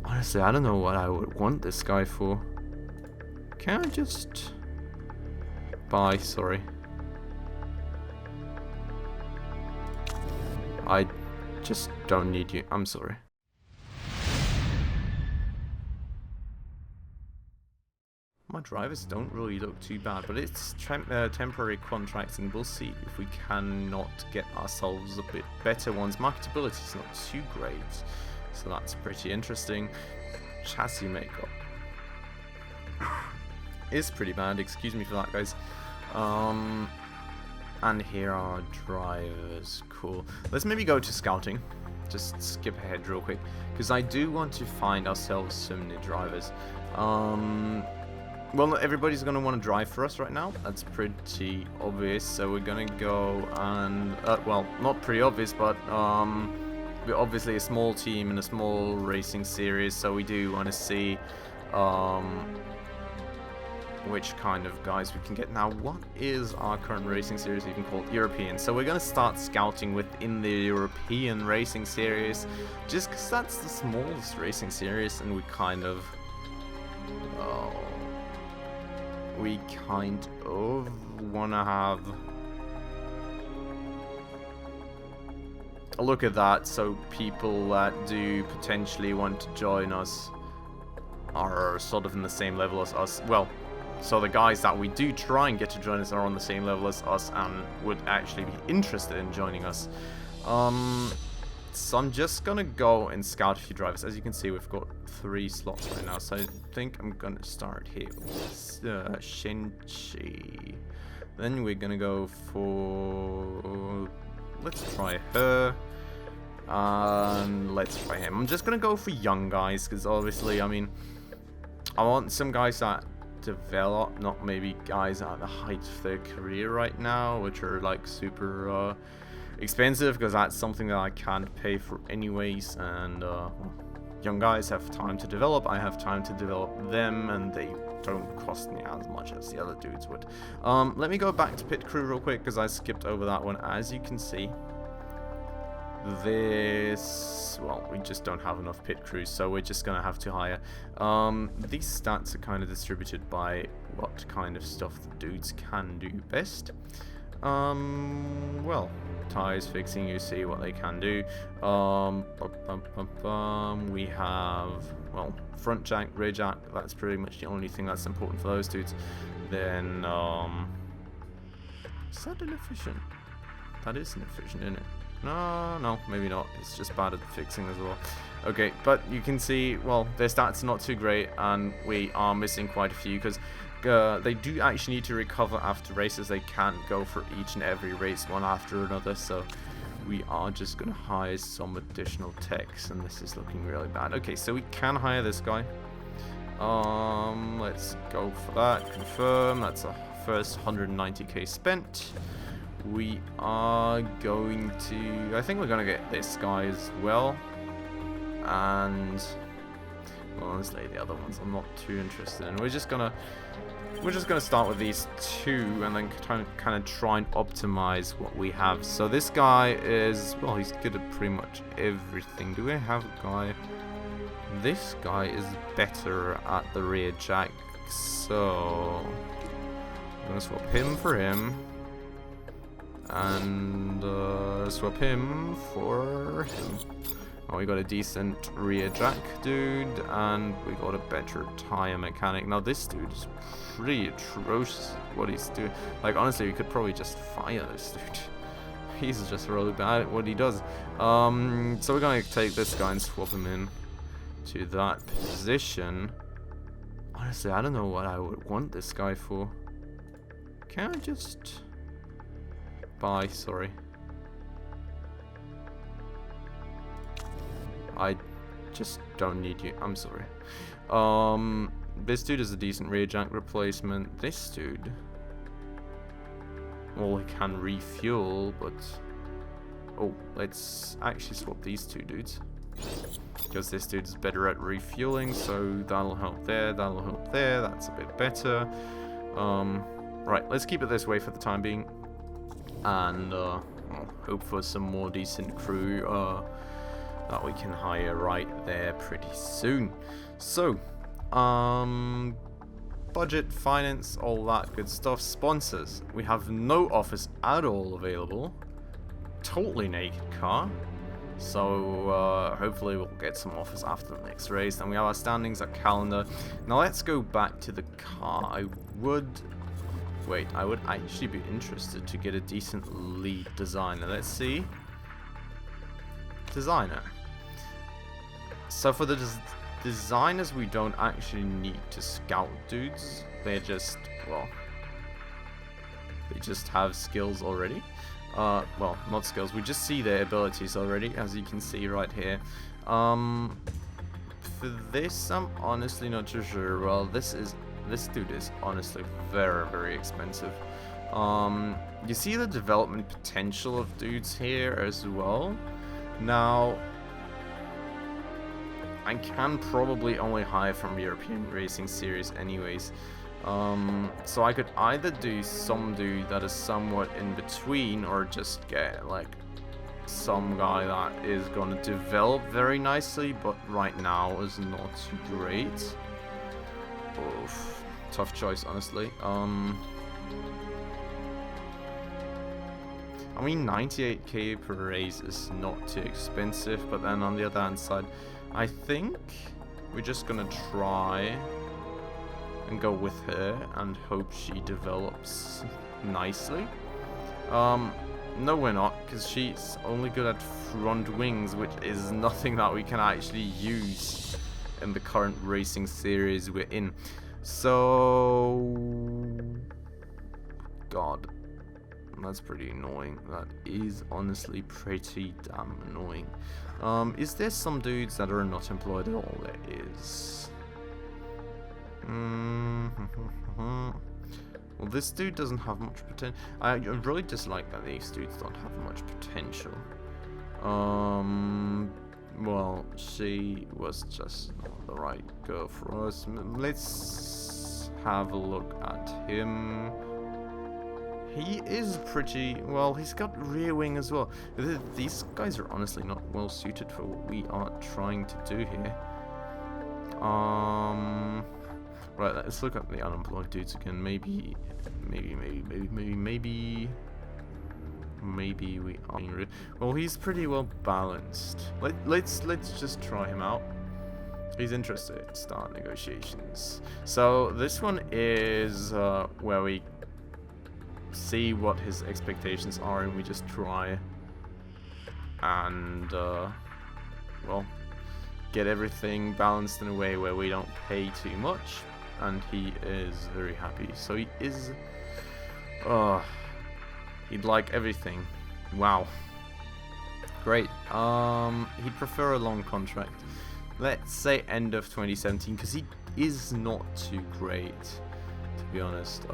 Honestly, I don't know what I would want this guy for. Can I just... Buy, sorry. I just don't need you. I'm sorry. My drivers don't really look too bad, but it's temporary contracts, and we'll see if we cannot get ourselves a bit better ones. Marketability is not too great, so that's pretty interesting. Chassis makeup is pretty bad, excuse me for that, guys. And here are drivers. Cool. Let's maybe go to scouting. Just skip ahead real quick, because I do want to find ourselves some new drivers. Well, everybody's going to want to drive for us right now. That's pretty obvious. So we're going to go and... well, not pretty obvious, but we're obviously a small team in a small racing series. So we do want to see which kind of guys we can get. Now, what is our current racing series even called? European. So we're going to start scouting within the European racing series. Just because that's the smallest racing series. And we kind of... we kind of want to have a look at that, so people that do potentially want to join us are sort of in the same level as us. Well, so the guys that we do try and get to join us are on the same level as us and would actually be interested in joining us. So I'm just gonna go and scout a few drivers. As you can see, we've got 3 slots right now, so I think I'm gonna start here with Shinchi. Then we're gonna go for... let's try her. And let's try him. I'm just gonna go for young guys, because obviously, I mean, I want some guys that develop, not maybe guys at the height of their career right now, which are like super expensive, because that's something that I can't pay for anyways. And young guys have time to develop, I have time to develop them, and they don't cost me as much as the other dudes would. Let me go back to pit crew real quick, because I skipped over that one. As you can see, this, well, we just don't have enough pit crews, so we're just gonna have to hire. These stats are kind of distributed by what kind of stuff the dudes can do best. Well, tires fixing, you see what they can do. We have, well, front jack, rear jack, that's pretty much the only thing that's important for those dudes. Then, is that inefficient? That is inefficient, isn't it? No, maybe not. It's just bad at fixing as well. Okay, but you can see, well, their stats are not too great, and we are missing quite a few, because they do actually need to recover after races. They can't go for each and every race one after another, so we are just going to hire some additional techs, and this is looking really bad. Okay, so we can hire this guy. Let's go for that. Confirm. That's a first 190k spent. We are going to... I think we're going to get this guy as well. And... well, honestly, the other ones I'm not too interested in. We're just gonna start with these 2 and then kind of try and optimize what we have. So this guy is... well, he's good at pretty much everything. Do we have a guy... this guy is better at the rear jack. So... I'm going to swap him for him. And swap him for him. Oh, we got a decent rear jack dude, and we got a better tire mechanic. Now this dude is pretty atrocious what he's doing. Like, honestly, we could probably just fire this dude. He's just really bad at what he does. So we're gonna take this guy and swap him in to that position. Honestly, I don't know what I would want this guy for. Can I just... buy, sorry. I just don't need you. I'm sorry. This dude is a decent rear jack replacement. This dude, well, he can refuel, but... oh, let's actually swap these 2 dudes. Because this dude's better at refueling, so that'll help there, that'll help there. That's a bit better. Right, let's keep it this way for the time being. And hope for some more decent crew that we can hire right there pretty soon. So, budget, finance, all that good stuff. Sponsors. We have no office at all available. Totally naked car. So, hopefully we'll get some offers after the next race. And we have our standings, our calendar. Now let's go back to the car. I would actually be interested to get a decent lead designer. Let's see. Designer. So for the designers, we don't actually need to scout dudes. They're just, well, they just have skills already. Well, not skills, we just see their abilities already, as you can see right here. For this, I'm honestly not too sure. Well, this dude is honestly very, very expensive. You see the development potential of dudes here as well. Now, I can probably only hire from European Racing Series anyways. So I could either do some dude that is somewhat in between, or just get like some guy that is gonna develop very nicely, but right now is not too great. Oof, tough choice, honestly. I mean, 98k per race is not too expensive, but then on the other hand side, I think we're just gonna try and go with her and hope she develops nicely. No, we're not, because she's only good at front wings, which is nothing that we can actually use in the current racing series we're in. So, God, that's pretty annoying. That is honestly pretty damn annoying. Is there some dudes that are not employed at all? There is. Well, this dude doesn't have much potential. I really dislike that these dudes don't have much potential. Well, she was just not the right girl for us. Let's have a look at him. He is pretty, well, he's got rear wing as well. These guys are honestly not well suited for what we are trying to do here. Right, let's look at the unemployed dudes again. Maybe we are being rude. Well, he's pretty well balanced. Let's just try him out. He's interested. Start negotiations. So this one is where we see what his expectations are, and we just try and well, get everything balanced in a way where we don't pay too much. And he is very happy. So he is... he'd like everything. Wow. Great. He'd prefer a long contract. Let's say end of 2017, because he is not too great, to be honest.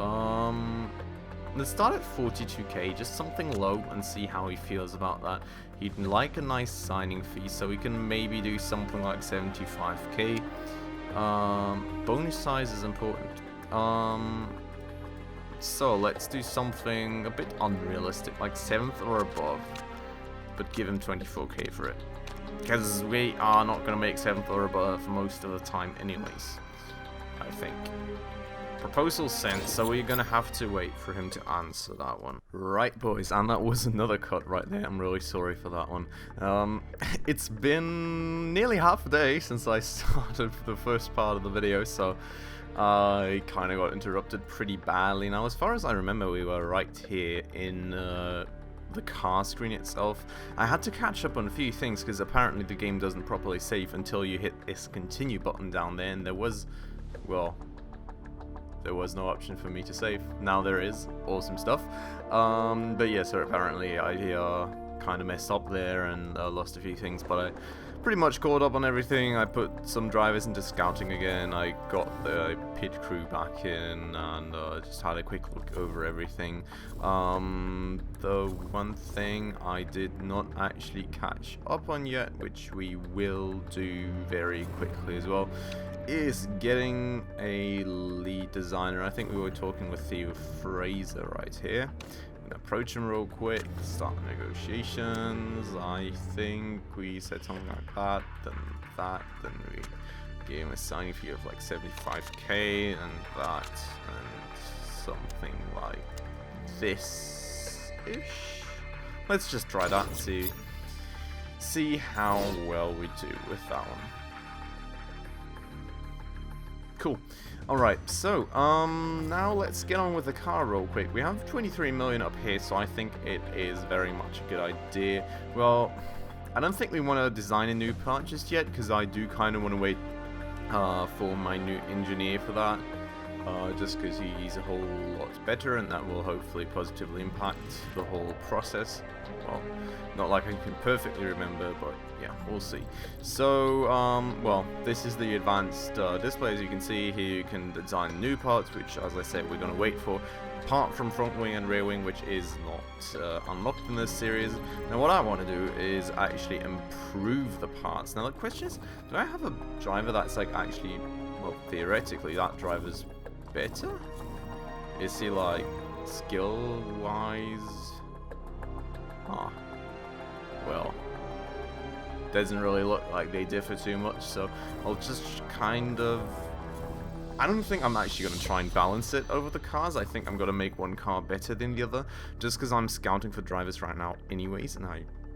Let's start at 42k, just something low, and see how he feels about that. He'd like a nice signing fee, so we can maybe do something like 75k. Bonus size is important. So let's do something a bit unrealistic, like 7th or above, but give him 24k for it, because we are not going to make 7th or above most of the time anyways, I think. Proposal sent, so we're going to have to wait for him to answer that one. Right, boys, and that was another cut right there. I'm really sorry for that one. It's been nearly half a day since I started the first part of the video, so I kind of got interrupted pretty badly. Now, as far as I remember, we were right here in the car screen itself. I had to catch up on a few things, because apparently the game doesn't properly save until you hit this continue button down there, and there was, well... there was no option for me to save. Now there is. Awesome stuff. But yeah, so apparently I kind of messed up there and lost a few things, but I pretty much caught up on everything. I put some drivers into scouting again. I got the pit crew back in, and just had a quick look over everything. The one thing I did not actually catch up on yet, which we will do very quickly as well, is getting a lead designer. I think we were talking with Theo Fraser right here. approach him real quick, start negotiations. I think we said something like that, then we gave him a signing fee of like 75k, and that, and something like this-ish. Let's just try that and see how well we do with that one. Cool. Alright, so, now let's get on with the car real quick. We have 23 million up here, so I think it is very much a good idea. Well, I don't think we want to design a new part just yet, because I do kind of want to wait for my new engineer for that. Just because he's a whole lot better, and that will hopefully positively impact the whole process. Well, not like I can perfectly remember, but yeah, we'll see. So, well, this is the advanced display. As you can see here, you can design new parts, which, as I said, we're going to wait for. Apart from front wing and rear wing, which is not unlocked in this series. Now, what I want to do is actually improve the parts. Now, the question is, do I have a driver that's like actually, well, theoretically, that driver's better? Is he like skill-wise? Well, doesn't really look like they differ too much, so I'll just kind of... I don't think I'm actually going to try and balance it over the cars. I think I'm going to make one car better than the other, just because I'm scouting for drivers right now anyways, and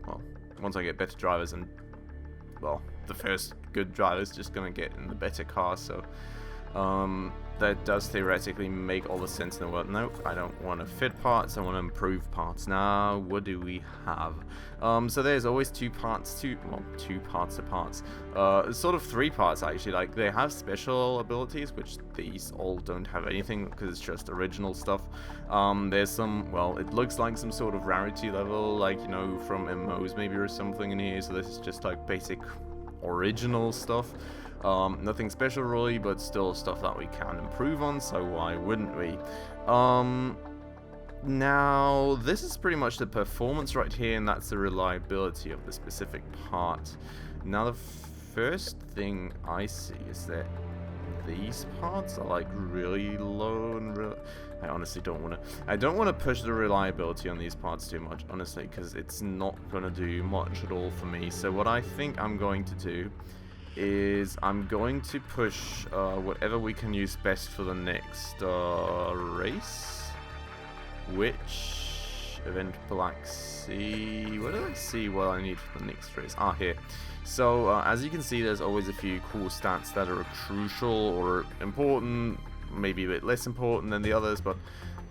well, once I get better drivers, and, well, the first good driver's just going to get in the better car, so, that does theoretically make all the sense in the world. Nope, I don't want to fit parts, I want to improve parts. Now, what do we have? So there's always two parts of parts. Sort of three parts, actually. Like, they have special abilities, which these all don't have anything, because it's just original stuff. There's some, well, it looks like some sort of rarity level, like, you know, from MMOs maybe or something in here, so this is just like basic original stuff. Nothing special really, but still stuff that we can improve on, so why wouldn't we? Now, this is pretty much the performance right here, and that's the reliability of the specific part. Now, the first thing I see is that these parts are like really low and I honestly don't want to push the reliability on these parts too much, honestly, because it's not going to do much at all for me. So what I think I'm going to do is I'm going to push whatever we can use best for the next race, which event Black Sea. What did I see what I need for the next race? Here. So as you can see, there's always a few cool stats that are crucial or important, maybe a bit less important than the others, but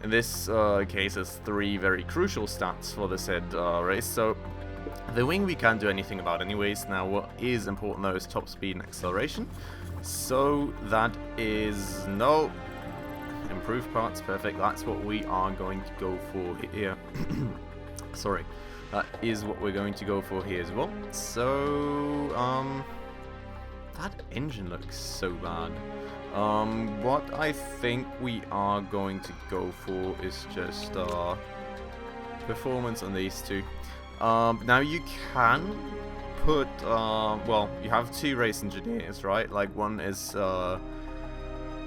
in this case, there's three very crucial stats for the said race. So the wing we can't do anything about anyways. Now, what is important though is top speed and acceleration. So that is no improved parts, perfect. That's what we are going to go for here. Sorry, that is what we're going to go for here as well. So that engine looks so bad. What I think we are going to go for is just performance on these two. Now you can put, well, you have two race engineers, right? Like, one is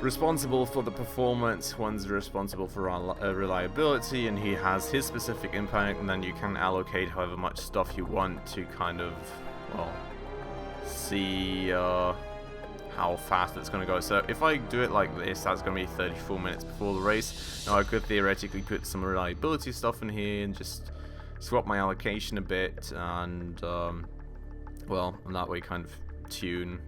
responsible for the performance, one's responsible for reliability, and he has his specific impact, and then you can allocate however much stuff you want to kind of, well, see how fast it's going to go. So if I do it like this, that's going to be 34 minutes before the race. Now I could theoretically put some reliability stuff in here and just swap my allocation a bit, and well, and that way kind of tune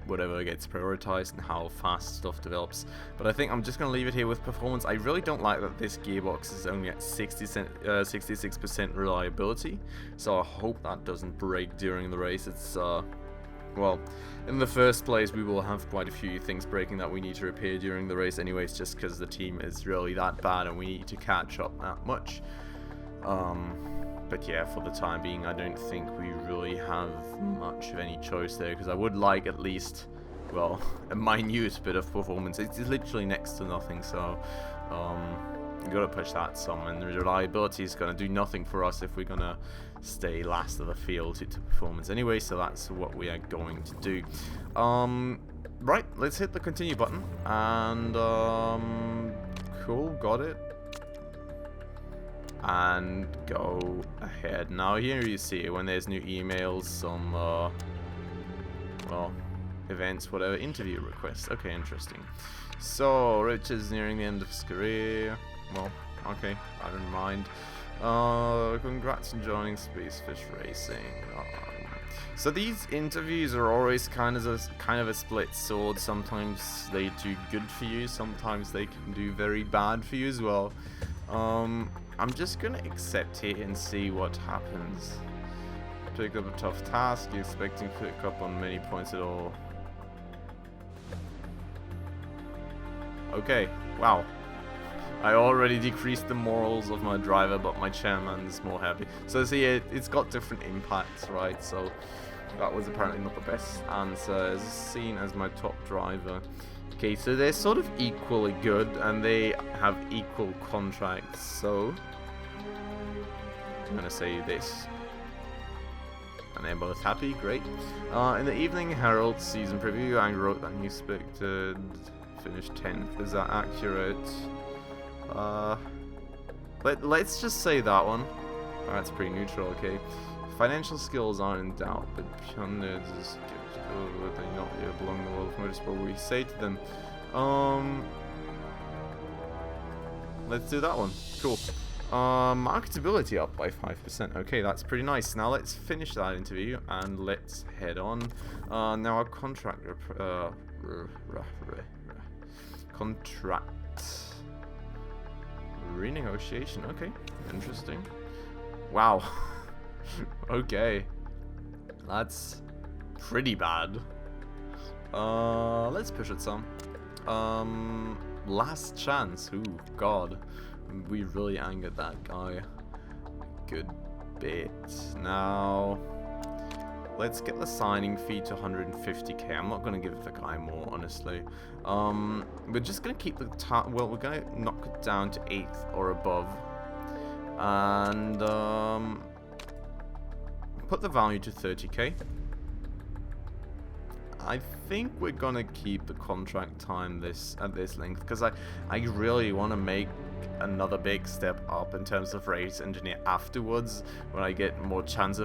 whatever gets prioritized and how fast stuff develops. But I think I'm just going to leave it here with performance. I really don't like that this gearbox is only at 66% reliability, so I hope that doesn't break during the race. It's well, in the first place, we will have quite a few things breaking that we need to repair during the race anyways, just because the team is really that bad and we need to catch up that much. But yeah, for the time being, I don't think we really have much of any choice there, because I would like at least, well, a minute bit of performance. It's literally next to nothing, so you gotta push that some, and the reliability is gonna do nothing for us if we're gonna stay last of the field to performance anyway, so that's what we are going to do. Right, let's hit the continue button, and cool, got it. and go ahead. Now here you see when there's new emails, some well, events, whatever, interview requests. Okay, interesting. So Rich is nearing the end of his career. Well, okay, I don't mind. Congrats on joining Spacefish Racing. So these interviews are always kind of a split sword. Sometimes they do good for you, sometimes they can do very bad for you as well. I'm just gonna accept it and see what happens. Pick up a tough task. You're expecting to pick up on many points at all. Okay, wow. I already decreased the morals of my driver, but my chairman's more happy. So see, it's got different impacts, right? So that was apparently not the best answer. As seen as my top driver. Okay, so they're sort of equally good, and they have equal contracts. So I'm gonna say this, and they're both happy. Great. In the Evening Herald season preview, I wrote that you expected finish 10th. Is that accurate? Let's just say that one. That's pretty neutral, okay. Financial skills aren't in doubt, but pundits is good. They not yet belong in the world of motorsport. We say to them, let's do that one. Cool. Marketability up by 5%. Okay, that's pretty nice. Now let's finish that interview and let's head on. Now our contract renegotiation. Okay, interesting. Wow. Okay, that's pretty bad. Let's push it some. Last chance. Ooh, God, we really angered that guy. Good bit. Now let's get the signing fee to 150k. I'm not gonna give the guy more, honestly. We're just gonna keep the well, we're gonna knock it down to 8th or above, and put the value to 30k. I think we're gonna keep the contract time at this length because I really want to make another big step up in terms of race engineer afterwards when I get more chances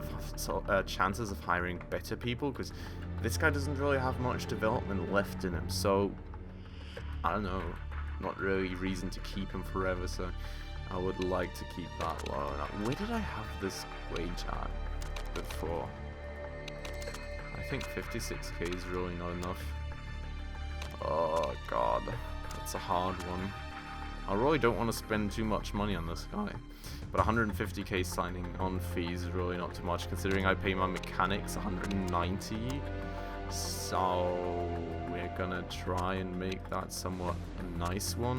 of hiring better people, because this guy doesn't really have much development left in him. So I don't know, not really reason to keep him forever. So I would like to keep that low. Now, where did I have this wage at before? I think 56k is really not enough. Oh God, that's a hard one. I really don't want to spend too much money on this guy, but 150k signing on fees is really not too much considering I pay my mechanics 190. So we're gonna try and make that somewhat a nice one,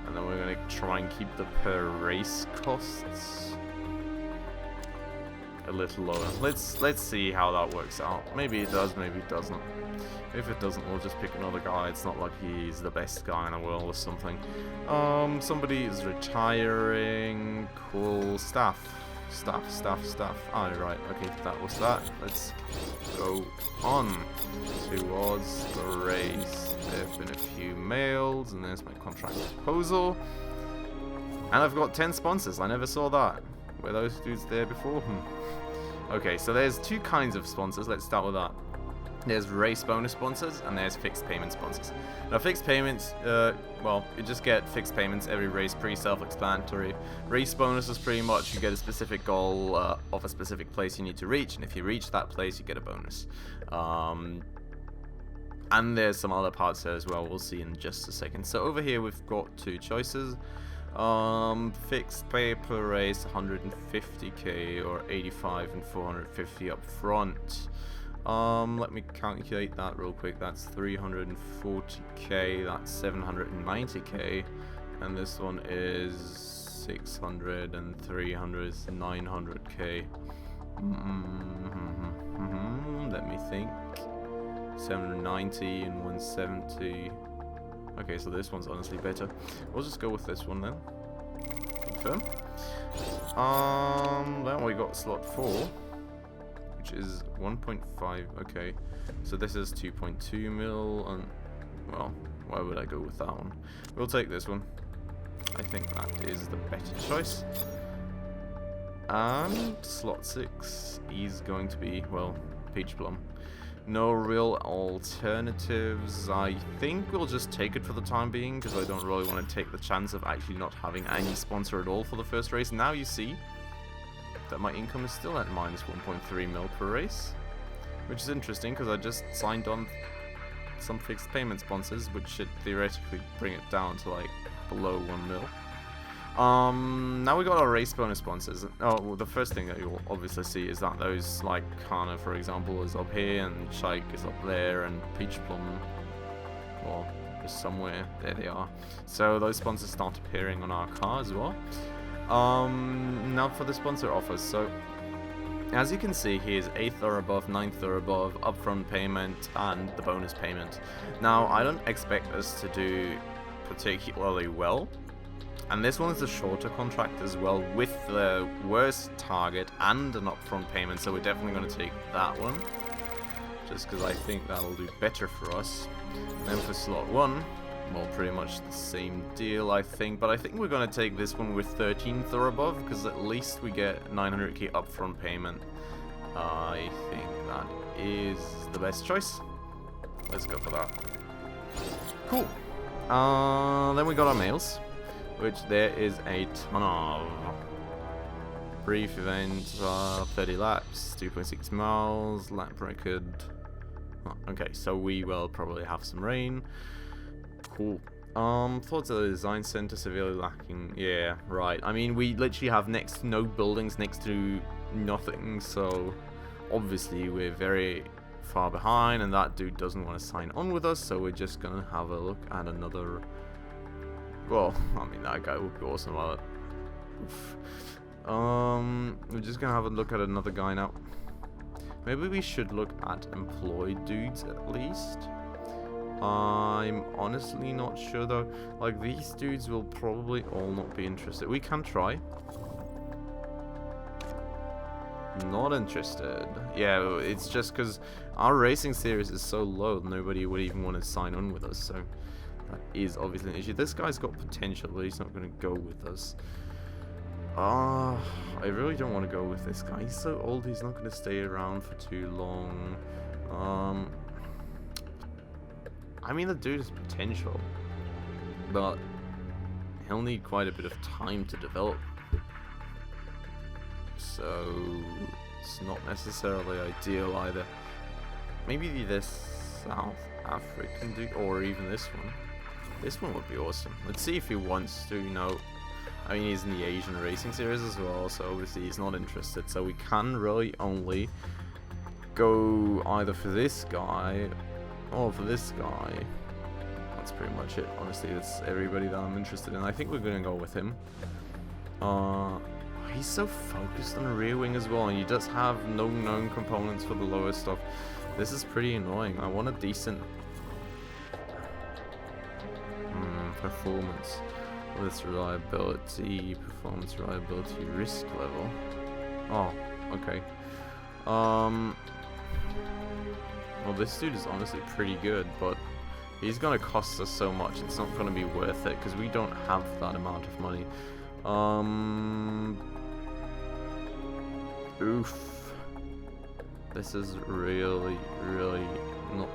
and then we're gonna try and keep the per race costs a little lower. Let's see how that works out. Maybe it does, maybe it doesn't. If it doesn't, we'll just pick another guy. It's not like he's the best guy in the world or something. Somebody is retiring. Cool. Staff. Oh, right. Okay, that was that. Let's go on towards the race. There have been a few mails, and there's my contract proposal. And I've got 10 sponsors. I never saw that. Were those dudes there before? Okay, so there's two kinds of sponsors. Let's start with that. There's race bonus sponsors, and there's fixed payment sponsors. Now, fixed payments, well, you just get fixed payments every race, pretty self-explanatory. Race bonus is pretty much you get a specific goal of a specific place you need to reach, and if you reach that place, you get a bonus. And there's some other parts there as well, we'll see in just a second. So over here, we've got two choices. Fixed pay per race, 150k, or 85 and 450 up front. Let me calculate that real quick. That's 340k, that's 790k, and this one is 600 and 300 is 900k. Let me think. 790 and 170. Okay, so this one's honestly better. We'll just go with this one then. Confirm. Then we got slot 4, which is 1.5. Okay, so this is 2.2 mil, and well, why would I go with that one? We'll take this one. I think that is the better choice. And slot 6 is going to be, well, Peach Plum. No real alternatives. I think we'll just take it for the time being, because I don't really want to take the chance of actually not having any sponsor at all for the first race. Now you see that my income is still at minus 1.3 mil per race, which is interesting because I just signed on some fixed payment sponsors, which should theoretically bring it down to like below 1 mil. Now we got our race bonus sponsors. Oh, well, the first thing that you'll obviously see is that those, like Kana, for example, is up here, and Shike is up there, and Peach Plum, well, is somewhere. There they are. So those sponsors start appearing on our car as well. Now for the sponsor offers. So as you can see, here's 8th or above, 9th or above, upfront payment, and the bonus payment. Now I don't expect us to do particularly well. And this one is a shorter contract as well, with the worst target and an upfront payment, so we're definitely going to take that one, just because I think that'll do better for us. And then for slot 1, well, pretty much the same deal, I think, but I think we're going to take this one with 13th or above, because at least we get 900k upfront payment. I think that is the best choice. Let's go for that. Cool. Then we got our mails, which there is a ton of. Brief event, 30 laps, 2.6 miles, lap record. Oh, okay, so we will probably have some rain. Cool. Thoughts of the design center severely lacking. Yeah, right. I mean, we literally have next to no buildings, next to nothing, so obviously we're very far behind, and that dude doesn't want to sign on with us, so we're just gonna have a look at another. Well, I mean, that guy would be awesome. Oof. We're just gonna have a look at another guy now. Maybe we should look at employed dudes at least. I'm honestly not sure though. Like, these dudes will probably all not be interested. We can try. Not interested. Yeah, it's just because our racing series is so low, nobody would even want to sign on with us, so that is obviously an issue. This guy's got potential, but he's not going to go with us. I really don't want to go with this guy. He's so old, he's not going to stay around for too long. I mean, the dude has potential, but he'll need quite a bit of time to develop. So it's not necessarily ideal either. Maybe this South African dude, or even this one. This one would be awesome. Let's see if he wants to, you know. I mean, he's in the Asian Racing Series as well, so obviously he's not interested. So we can really only go either for this guy or for this guy. That's pretty much it. Honestly, that's everybody that I'm interested in. I think we're gonna go with him. He's so focused on the rear wing as well, and he does have no known components for the lower stuff. This is pretty annoying. I want a decent performance. With reliability, performance, reliability, risk level. Oh, okay. Well, this dude is honestly pretty good, but he's gonna cost us so much. It's not gonna be worth it because we don't have that amount of money. Oof. This is really, really not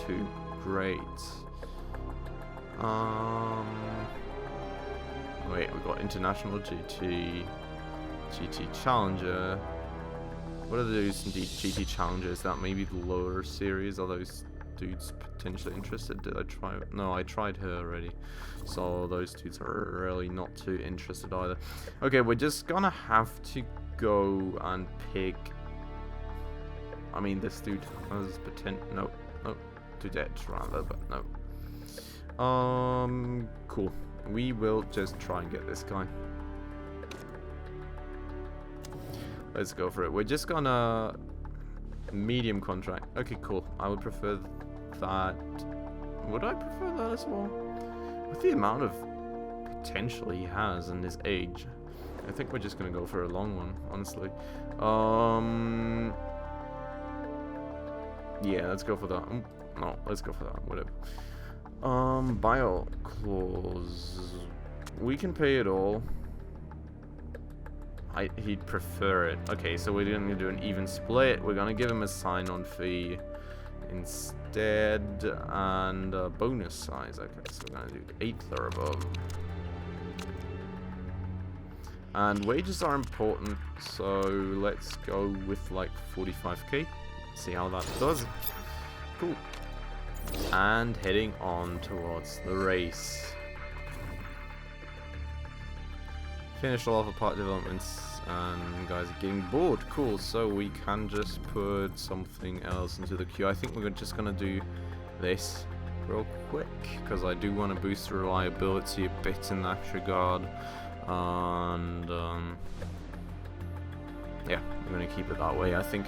too great. Wait, we got International GT Challenger. What are those GT Challengers? That may be the lower series. Are those dudes potentially interested? Did I try? No, I tried her already. So those dudes are really not too interested either. Okay, we're just gonna have to go and pick. I mean, this dude has potential. No, to dead rather, but no. Cool. We will just try and get this guy. Let's go for it. We're just gonna medium contract. Okay, cool. I would prefer that. Would I prefer that as well? With the amount of potential he has and his age, I think we're just gonna go for a long one, honestly. Yeah, let's go for that. No, let's go for that. Whatever. Bio clause. We can pay it all. he'd prefer it. Okay, so we're going to do an even split. We're going to give him a sign-on fee instead, and a bonus size. Okay, so we're going to do 8th or above. And wages are important, so let's go with like 45k. See how that does. Cool. And heading on towards the race. Finished all of the part developments, and guys are getting bored. Cool, so we can just put something else into the queue. I think we're just gonna do this real quick, because I do want to boost the reliability a bit in that regard. And yeah, we're gonna keep it that way, I think.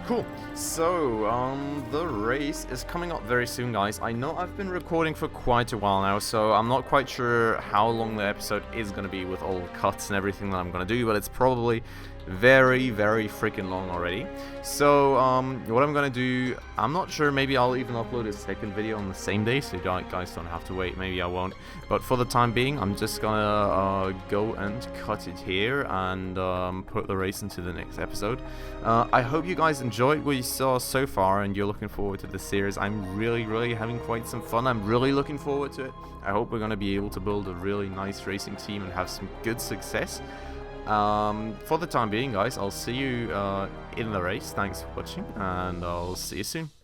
Cool. So the race is coming up very soon, guys. I know I've been recording for quite a while now, so I'm not quite sure how long the episode is gonna be with all the cuts and everything that I'm gonna do, but it's probably very freaking long already. So what I'm gonna do, I'm not sure, maybe I'll even upload a second video on the same day, so you guys don't have to wait. Maybe I won't, but for the time being, I'm just gonna go and cut it here and put the race into the next episode. I hope you guys enjoyed what you saw so far and you're looking forward to this series. I'm really having quite some fun. I'm really looking forward to it. I hope we're gonna be able to build a really nice racing team and have some good success. For the time being, guys, I'll see you in the race. Thanks for watching, and I'll see you soon.